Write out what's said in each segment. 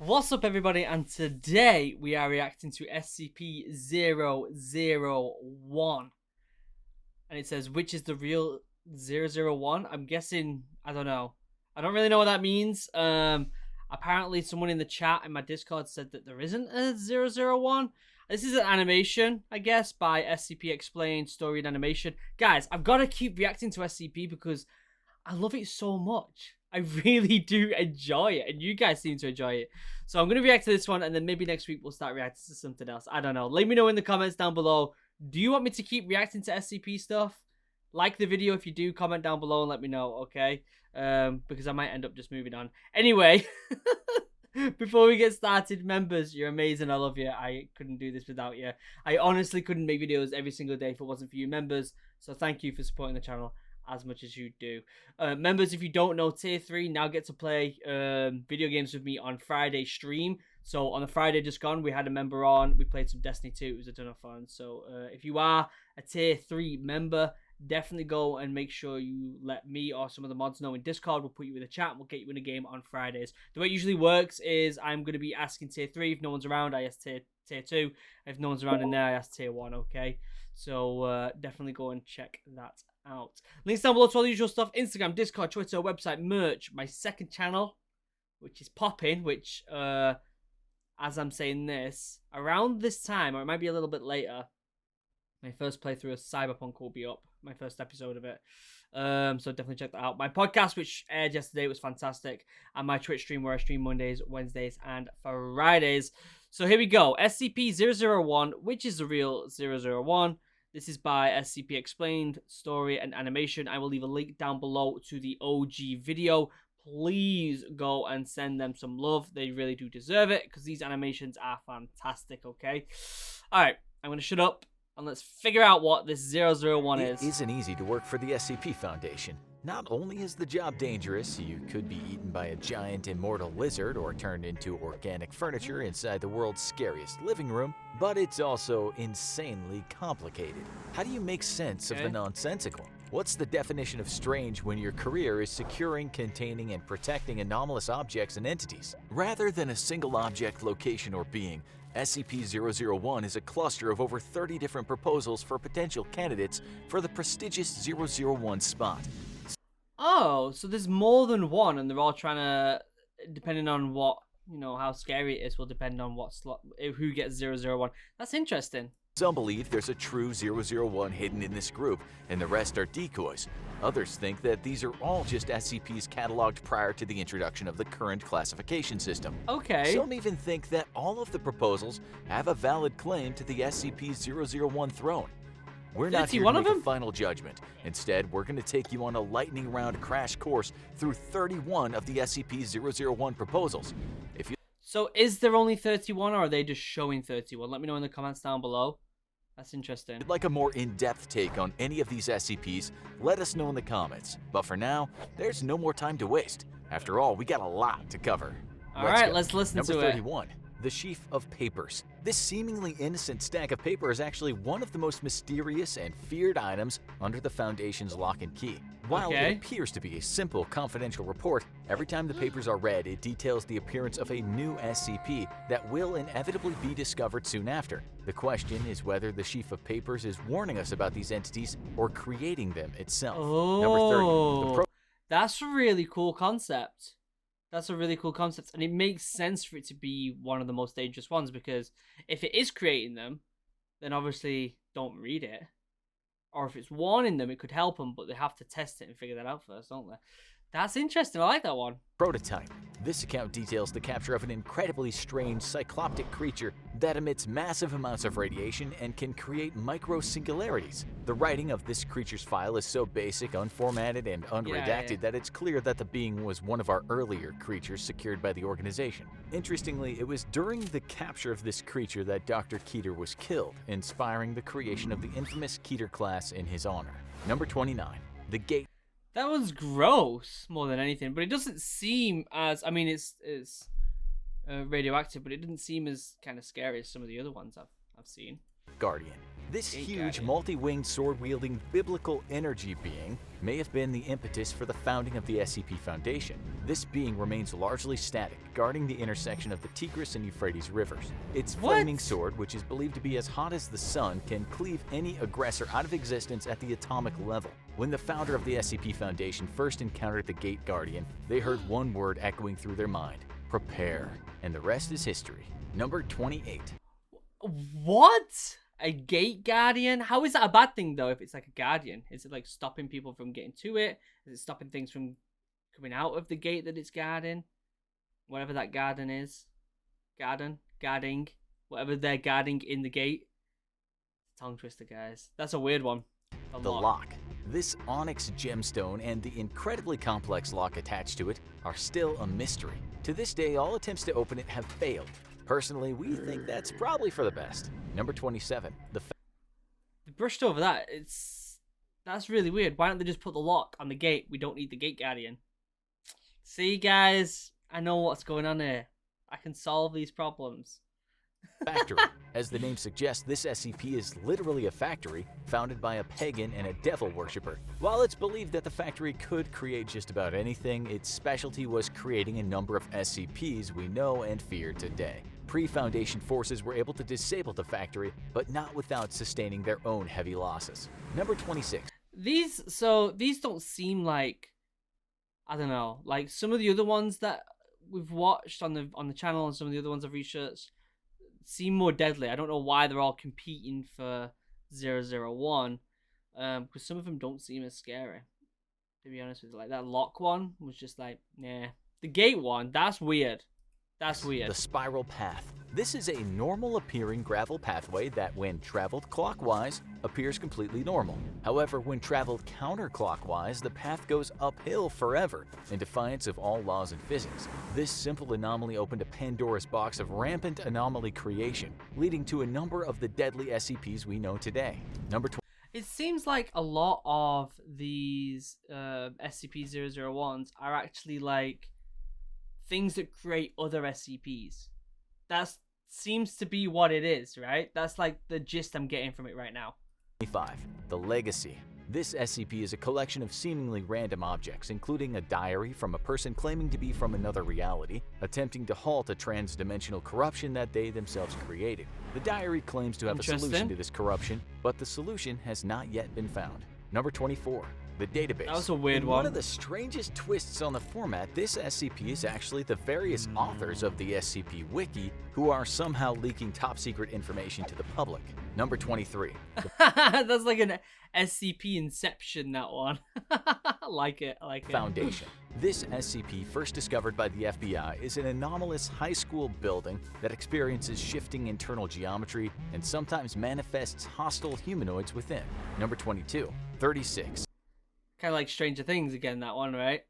What's up, everybody? And today we are reacting to SCP-001. And it says, which is the real 001? I'm guessing, I don't know. I don't really know what that means. Apparently someone in the chat in my Discord said that there isn't a 001. This is an animation, I guess, by SCP Explained Story and Animation. Guys, I've got to keep reacting to SCP because I love it so much. I really do enjoy it, and you guys seem to enjoy it. So I'm going to react to this one, and then maybe next week we'll start reacting to something else. I don't know. Let me know in the comments down below. Do you want me to keep reacting to SCP stuff? Like the video if you do. Comment down below and let me know, okay? Because I might end up just moving on. Anyway, before we get started, members, you're amazing. I love you. I couldn't do this without you. I honestly couldn't make videos every single day if it wasn't for you members. So thank you for supporting the channel as much as you do. Members, if you don't know, tier 3 now get to play video games with me on Friday stream. So on the Friday just gone, we had a member on. We played some Destiny 2. It was a ton of fun. So if you are a tier 3 member, definitely go and make sure you let me or some of the mods know in Discord. We'll put you in the chat and we'll get you in a game on Fridays. The way it usually works is I'm going to be asking tier 3. If no one's around, I ask tier 2. If no one's around in there, I ask tier 1, okay? So definitely go and check that out. Links down below to all the usual stuff: Instagram, Discord, Twitter, website, merch, my second channel, which is popping, which as I'm saying this, around this time, or it might be a little bit later, my first playthrough of Cyberpunk will be up, my first episode of it. So definitely check that out. My podcast, which aired yesterday, was fantastic, and my Twitch stream where I stream Mondays, Wednesdays, and Fridays. So here we go. SCP-001, which is the real 001. This is by SCP Explained Story and Animation. I will leave a link down below to the OG video. Please go and send them some love. They really do deserve it because these animations are fantastic, okay? All right, I'm going to shut up and let's figure out what this 001 is. It isn't easy to work for the SCP Foundation. Not only is the job dangerous, you could be eaten by a giant immortal lizard or turned into organic furniture inside the world's scariest living room, but it's also insanely complicated. How do you make sense of the nonsensical? What's the definition of strange when your career is securing, containing, and protecting anomalous objects and entities? Rather than a single object, location, or being, SCP-001 is a cluster of over 30 different proposals for potential candidates for the prestigious 001 spot. Oh, so there's more than one, and they're all trying to, depending on what, you know, how scary it is, will depend on what slot, who gets 001. That's interesting. Some believe there's a true 001 hidden in this group, and the rest are decoys. Others think that these are all just SCPs cataloged prior to the introduction of the current classification system. Okay. Some even think that all of the proposals have a valid claim to the SCP-001 throne. We're not here to make a final judgment. Instead, we're going to take you on a lightning round crash course through 31 of the SCP-001 proposals. So is there only 31, or are they just showing 31? Let me know in the comments down below. That's interesting. If you'd like a more in-depth take on any of these SCPs, let us know in the comments. But for now, there's no more time to waste. After all, we got a lot to cover. Alright, let's listen to it. Number 31. The Sheaf of Papers. This seemingly innocent stack of paper is actually one of the most mysterious and feared items under the Foundation's lock and key. While it appears to be a simple, confidential report, every time the papers are read, it details the appearance of a new SCP that will inevitably be discovered soon after. The question is whether the Sheaf of Papers is warning us about these entities or creating them itself. Oh, Number 30. That's a really cool concept. That's a really cool concept, and it makes sense for it to be one of the most dangerous ones, because if it is creating them, then obviously don't read it. Or if it's warning them, it could help them, but they have to test it and figure that out first, don't they? That's interesting. I like that one. Prototype. This account details the capture of an incredibly strange cycloptic creature that emits massive amounts of radiation and can create micro-singularities. The writing of this creature's file is so basic, unformatted, and unredacted that it's clear that the being was one of our earlier creatures secured by the organization. Interestingly, it was during the capture of this creature that Dr. Keter was killed, inspiring the creation of the infamous Keter class in his honor. Number 29. The Gate. That was gross more than anything, but it doesn't seem as, I mean, it's radioactive, but it didn't seem as kind of scary as some of the other ones I've seen. Guardian. This Gate huge, Guardian. multi-winged, sword-wielding, biblical energy being may have been the impetus for the founding of the SCP Foundation. This being remains largely static, guarding the intersection of the Tigris and Euphrates rivers. Its flaming sword, which is believed to be as hot as the sun, can cleave any aggressor out of existence at the atomic level. When the founder of the SCP Foundation first encountered the Gate Guardian, they heard one word echoing through their mind: prepare. And the rest is history. Number 28. What? A gate guardian? How is that a bad thing though if it's like a guardian? Is it like stopping people from getting to it? Is it stopping things from coming out of the gate that it's guarding? Whatever that garden is. Guarding. Whatever they're guarding in the gate. Tongue twister, guys. That's a weird one. The lock. This onyx gemstone and the incredibly complex lock attached to it are still a mystery. To this day, all attempts to open it have failed. Personally, we think that's probably for the best. Number 27. They brushed over that. That's really weird. Why don't they just put the lock on the gate? We don't need the gate guardian. See, guys, I know what's going on here. I can solve these problems. Factory. As the name suggests, this SCP is literally a factory founded by a pagan and a devil worshipper. While it's believed that the factory could create just about anything, its specialty was creating a number of SCPs we know and fear today. Pre-Foundation forces were able to disable the factory, but not without sustaining their own heavy losses. Number 26. These don't seem like, I don't know, like some of the other ones that we've watched on the channel and some of the other ones I've researched seem more deadly. I don't know why they're all competing for 001, because some of them don't seem as scary, to be honest with you. Like that lock one was just like, nah. The gate one, that's weird. That's weird. The spiral path. This is a normal appearing gravel pathway that, when traveled clockwise, appears completely normal. However, when traveled counterclockwise, the path goes uphill forever, in defiance of all laws in physics. This simple anomaly opened a Pandora's box of rampant anomaly creation, leading to a number of the deadly SCPs we know today. Number 20. It seems like a lot of these SCP-001s are actually like things that create other SCPs. That seems to be what it is, right? That's like the gist I'm getting from it right now. 25. The Legacy. This SCP is a collection of seemingly random objects, including a diary from a person claiming to be from another reality, attempting to halt a trans-dimensional corruption that they themselves created. The diary claims to have a solution to this corruption, but the solution has not yet been found. Number 24. The database. That was a weird one. One of the strangest twists on the format, this SCP is actually the various authors of the SCP Wiki who are somehow leaking top-secret information to the public. Number 23. That's like an SCP Inception, that one. I like it. Foundation. This SCP, first discovered by the FBI, is an anomalous high school building that experiences shifting internal geometry and sometimes manifests hostile humanoids within. Number 22. 36. Kind of like Stranger Things again, that one, right?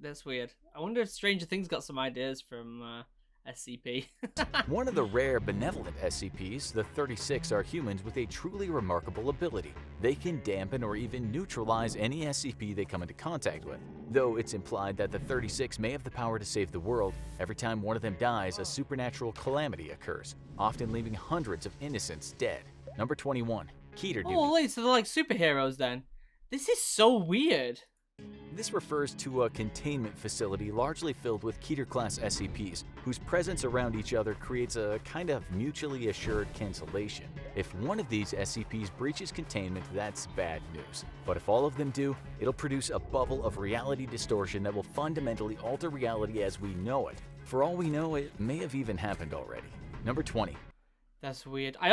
That's weird. I wonder if Stranger Things got some ideas from SCP. One of the rare benevolent SCPs, the 36 are humans with a truly remarkable ability. They can dampen or even neutralize any SCP they come into contact with. Though it's implied that the 36 may have the power to save the world, every time one of them dies, a supernatural calamity occurs, often leaving hundreds of innocents dead. Number 21. Keter duty. Oh, wait, so they're like superheroes then. This is so weird. This refers to a containment facility largely filled with Keter-class SCPs, whose presence around each other creates a kind of mutually assured cancellation. If one of these SCPs breaches containment, that's bad news. But if all of them do, it'll produce a bubble of reality distortion that will fundamentally alter reality as we know it. For all we know, it may have even happened already. Number 20. That's weird. I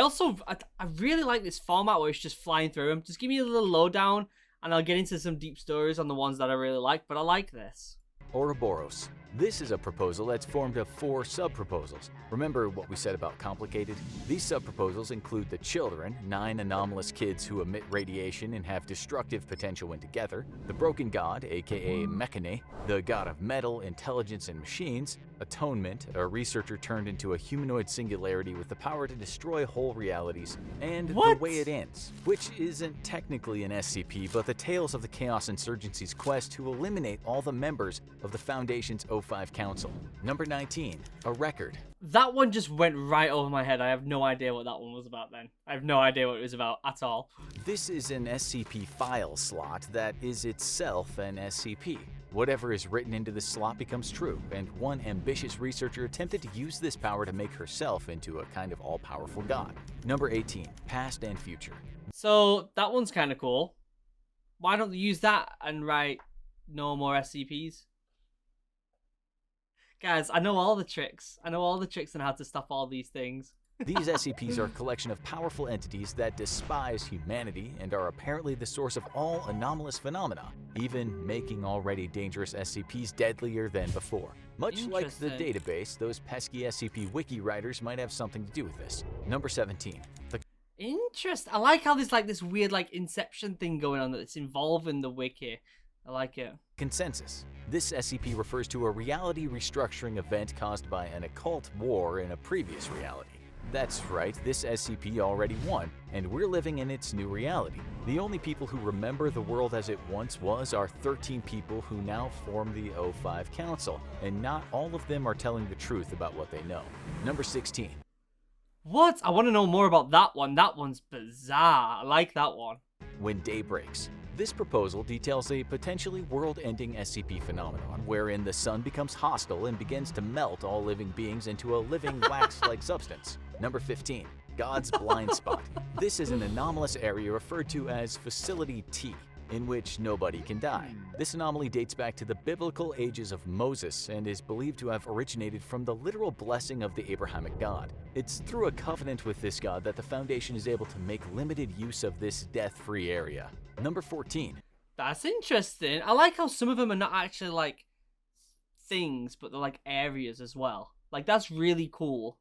really like this format where it's just flying through them. Just give me a little lowdown, and I'll get into some deep stories on the ones that I really like, but I like this. Ouroboros. This is a proposal that's formed of 4 sub-proposals. Remember what we said about complicated? These sub-proposals include the children, 9 anomalous kids who emit radiation and have destructive potential when together, the broken god, aka Mechane, the god of metal, intelligence, and machines, Atonement, a researcher turned into a humanoid singularity with the power to destroy whole realities, and The Way It Ends, which isn't technically an SCP, but the tales of the Chaos Insurgency's quest to eliminate all the members of the Foundation's O5 Council. Number 19, a record. That one just went right over my head. I have no idea what that one was about then. I have no idea what it was about at all. This is an SCP file slot that is itself an SCP. Whatever is written into this slot becomes true, and one ambitious researcher attempted to use this power to make herself into a kind of all-powerful god. Number 18, past and future. So that one's kind of cool. Why don't they use that and write no more SCPs? Guys, I know all the tricks. I know all the tricks on how to stop all these things. These SCPs are a collection of powerful entities that despise humanity and are apparently the source of all anomalous phenomena, even making already dangerous SCPs deadlier than before. Much like the database, those pesky SCP wiki writers might have something to do with this. Number 17. I like how there's like this weird like Inception thing going on that's involving the wiki. I like it. Consensus. This SCP refers to a reality restructuring event caused by an occult war in a previous reality. That's right, this SCP already won, and we're living in its new reality. The only people who remember the world as it once was are 13 people who now form the O5 Council, and not all of them are telling the truth about what they know. Number 16. What? I want to know more about that one. That one's bizarre. I like that one. When day breaks. This proposal details a potentially world-ending SCP phenomenon wherein the sun becomes hostile and begins to melt all living beings into a living wax-like substance. Number 15. God's Blind Spot. This is an anomalous area referred to as Facility T, in which nobody can die. This anomaly dates back to the biblical ages of Moses and is believed to have originated from the literal blessing of the Abrahamic God. It's through a covenant with this god that the Foundation is able to make limited use of this death-free area. Number 14. That's interesting. I like how some of them are not actually like things, but they're like areas as well. Like, that's really cool.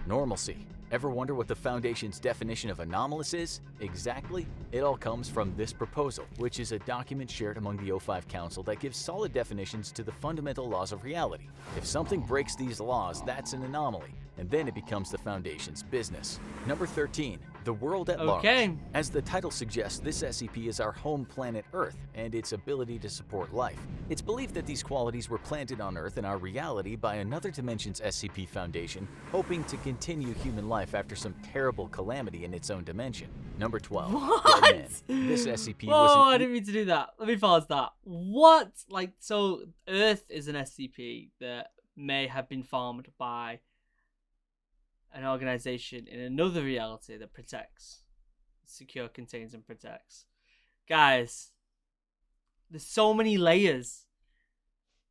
Normalcy. Ever wonder what the Foundation's definition of anomalous is? Exactly. It all comes from this proposal, which is a document shared among the O5 Council that gives solid definitions to the fundamental laws of reality. If something breaks these laws, that's an anomaly, and then it becomes the Foundation's business. Number 13. The world at large. As the title suggests, this SCP is our home planet Earth and its ability to support life. It's believed that these qualities were planted on Earth in our reality by another dimension's SCP Foundation, hoping to continue human life after some terrible calamity in its own dimension. Number 12. What? This SCP Whoa, I didn't mean to do that. Let me pause that. What? Like, so Earth is an SCP that may have been formed by an organization in another reality that protects, secure, contains, and protects. Guys, there's so many layers.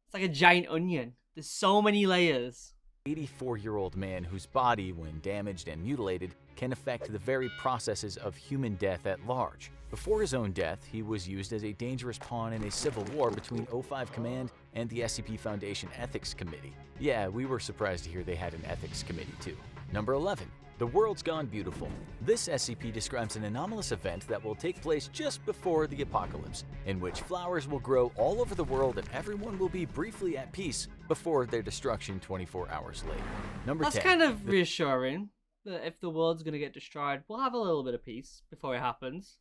It's like a giant onion. There's so many layers. 84-year-old man whose body, when damaged and mutilated, can affect the very processes of human death at large. Before his own death, he was used as a dangerous pawn in a civil war between O5 Command and the SCP Foundation Ethics Committee. Yeah, we were surprised to hear they had an ethics committee too. Number 11. The World's Gone Beautiful. This SCP describes an anomalous event that will take place just before the apocalypse, in which flowers will grow all over the world and everyone will be briefly at peace before their destruction 24 hours later. Number 10. That's kind of reassuring. That if the world's going to get destroyed, we'll have a little bit of peace before it happens.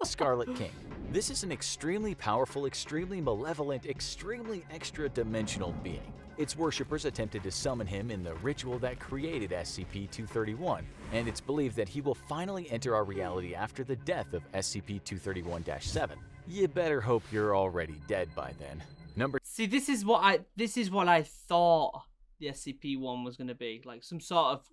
Scarlet King. This is an extremely powerful, extremely malevolent, extremely extra-dimensional being. Its worshippers attempted to summon him in the ritual that created SCP-231, and it's believed that he will finally enter our reality after the death of SCP-231-7. You better hope you're already dead by then. See, this is what I thought the SCP-1 was going to be, like some sort of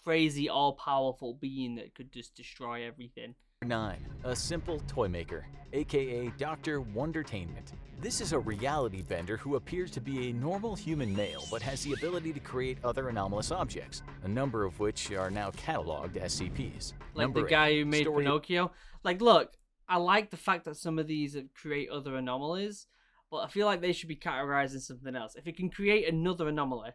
crazy all-powerful being that could just destroy everything. 9. A simple toy maker, aka Dr. Wondertainment. This is a reality bender who appears to be a normal human male but has the ability to create other anomalous objects, a number of which are now cataloged SCPs. Like the guy who made Pinocchio. Like, look, I like the fact that some of these create other anomalies, but I feel like they should be categorized in something else. If it can create another anomaly,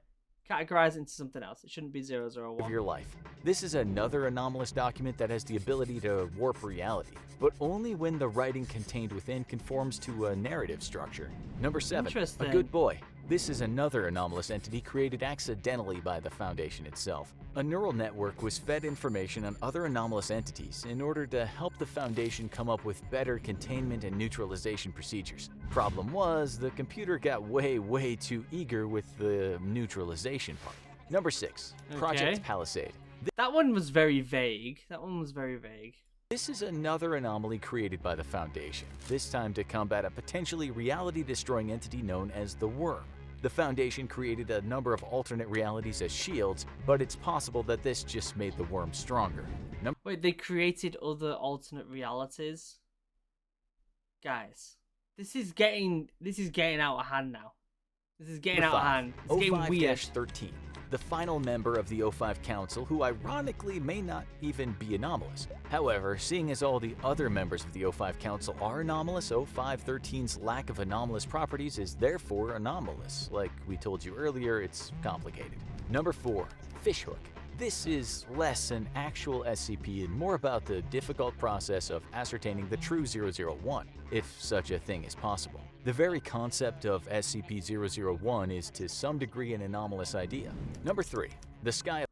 categorize it into something else. It shouldn't be 001. Of your life. This is another anomalous document that has the ability to warp reality, but only when the writing contained within conforms to a narrative structure. Number 7. A good boy. This is another anomalous entity created accidentally by the Foundation itself. A neural network was fed information on other anomalous entities in order to help the Foundation come up with better containment and neutralization procedures. Problem was, the computer got way too eager with the neutralization part. Number 6. Project Okay. Palisade. That one was very vague. This is another anomaly created by the Foundation, this time to combat a potentially reality-destroying entity known as the Worm. The Foundation created a number of alternate realities as shields, but it's possible that this just made the Worm stronger. Wait, they created other alternate realities? Guys, this is getting out of hand now. This is getting out of hand. It's getting weird. 05-13. The final member of the 05 Council, who ironically may not even be anomalous. However, seeing as all the other members of the 05 Council are anomalous, 05-13's lack of anomalous properties is therefore anomalous. Like we told you earlier, it's complicated. Number 4. Fishhook. This is less an actual SCP and more about the difficult process of ascertaining the true 001, if such a thing is possible. The very concept of SCP-001 is to some degree an anomalous idea. Number 3. The Sky.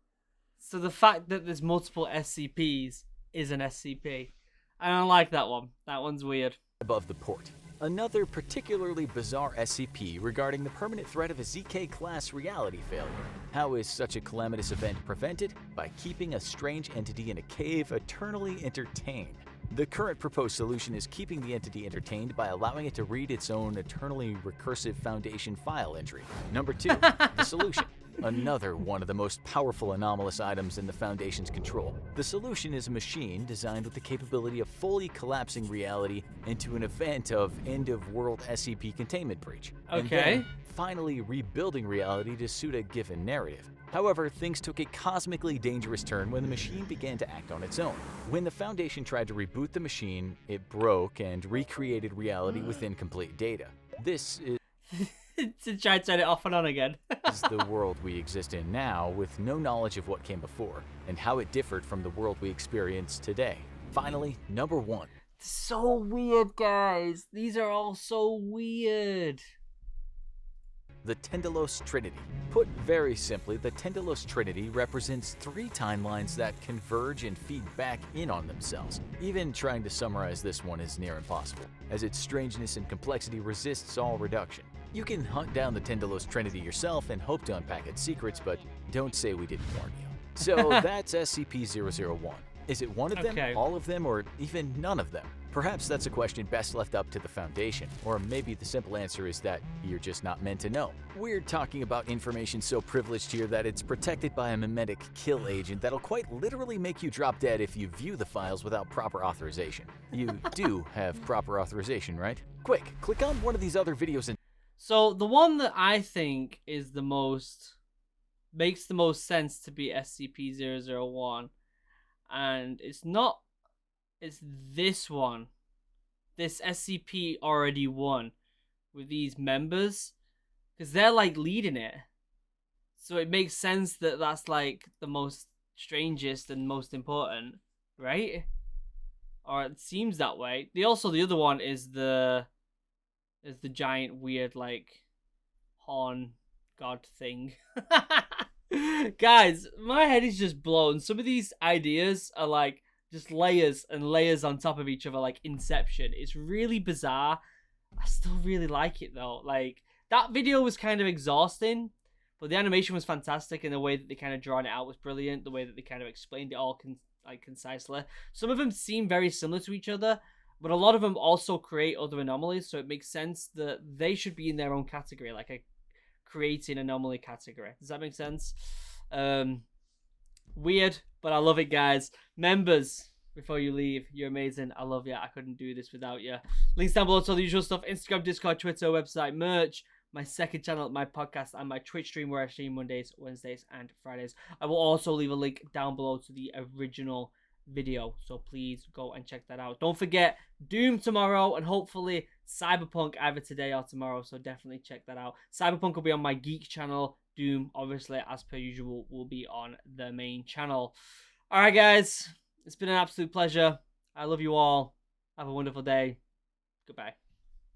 So the fact that there's multiple SCPs is an SCP. I don't like that one. That one's weird. Above the port. Another particularly bizarre SCP regarding the permanent threat of a ZK-class reality failure. How is such a calamitous event prevented? By keeping a strange entity in a cave eternally entertained. The current proposed solution is keeping the entity entertained by allowing it to read its own eternally recursive Foundation file entry. Number 2. The solution. Another one of the most powerful anomalous items in the Foundation's control. The solution is a machine designed with the capability of fully collapsing reality into an event of end-of-world SCP containment breach. And then finally rebuilding reality to suit a given narrative. However, things took a cosmically dangerous turn when the machine began to act on its own. When the Foundation tried to reboot the machine, it broke and recreated reality with incomplete data. This is to try to turn it off and on again. is the world we exist in now, with no knowledge of what came before, and how it differed from the world we experience today. Finally, number 1. So weird, guys. These are all so weird. The Tendelos Trinity. Put very simply, the Tendelos Trinity represents 3 timelines that converge and feed back in on themselves. Even trying to summarize this one is near impossible, as its strangeness and complexity resists all reduction. You can hunt down the Tendelos Trinity yourself and hope to unpack its secrets, but don't say we didn't warn you. So that's SCP-001. Is it one of them, all of them, or even none of them? Perhaps that's a question best left up to the Foundation, or maybe the simple answer is that you're just not meant to know. We're talking about information so privileged here that it's protected by a mimetic kill agent that'll quite literally make you drop dead if you view the files without proper authorization. You do have proper authorization, right? Quick, click on one of these other videos and... So the one that I think is the most... makes the most sense to be SCP-001, and it's not... it's this one. This SCP already won with these members, because they're like leading it. So it makes sense that that's like the most strangest and most important, right? Or it seems that way. The other one is the giant weird like horn god thing. Guys, my head is just blown. Some of these ideas are like just layers and layers on top of each other, like Inception. It's really bizarre. I still really like it though. Like, that video was kind of exhausting, but the animation was fantastic, and the way that they kind of drawn it out was brilliant. The way that they kind of explained it all concisely. Some of them seem very similar to each other, but a lot of them also create other anomalies, so it makes sense that they should be in their own category, like a creating anomaly category. Does that make sense? Weird, but I love it, guys. Members, before you leave, you're amazing. I love you. I couldn't do this without you. Links down below to all the usual stuff: Instagram, Discord, Twitter, website, merch, my second channel, my podcast, and my Twitch stream where I stream Mondays, Wednesdays, and Fridays. I will also leave a link down below to the original video, so please go and check that out. Don't forget Doom tomorrow, and hopefully Cyberpunk either today or tomorrow, so definitely check that out. Cyberpunk will be on my Geek channel. Doom, obviously, as per usual, will be on the main channel. Alright, guys, it's been an absolute pleasure. I love you all. Have a wonderful day. Goodbye.